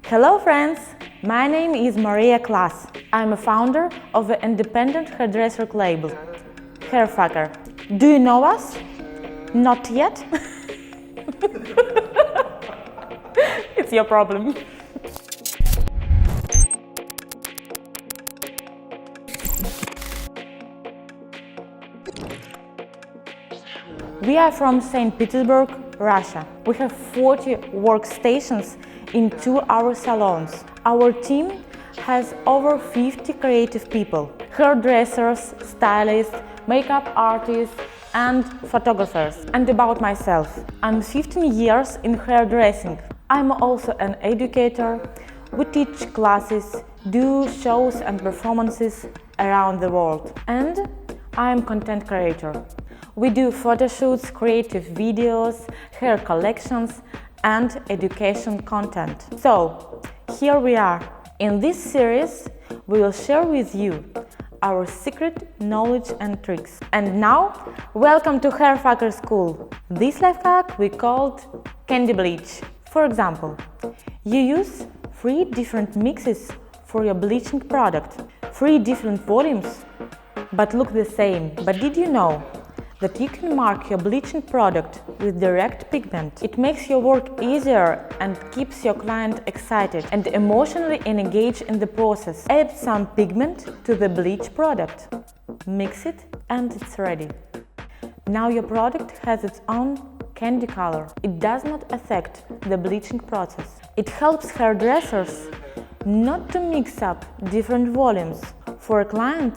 Hello friends, my name is Maria Klaas. I'm a founder of the independent hairdresser label, HAIRFCKER. Do you know us? Not yet? It's your problem. We are from St. Petersburg, Russia. We have 40 workstations in 2 salons. Our team has over 50 creative people, hairdressers, stylists, makeup artists, and photographers. And about myself, I'm 15 years in hairdressing. I'm also an educator. We teach classes, do shows and performances around the world. And I'm content creator. We do photo shoots, creative videos, hair collections, and education content. So, here we are. In this series, we will share with you our secret knowledge and tricks. And now, welcome to HAIRFCKER School. This life hack we called candy bleach. For example, you use 3 different mixes for your bleaching product, 3 different volumes, but look the same. But did you know that you can mark your bleaching product with direct pigment? It makes your work easier and keeps your client excited and emotionally engaged in the process. Add some pigment to the bleach product, mix it, and it's ready. Now your product has its own candy color. It does not affect the bleaching process. It helps hairdressers not to mix up different volumes. For a client,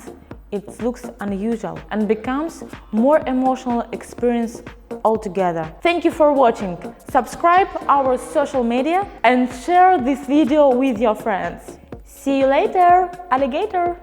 it looks unusual and becomes more emotional experience altogether. Thank you for watching. Subscribe our social media and share this video with your friends. See you later, alligator!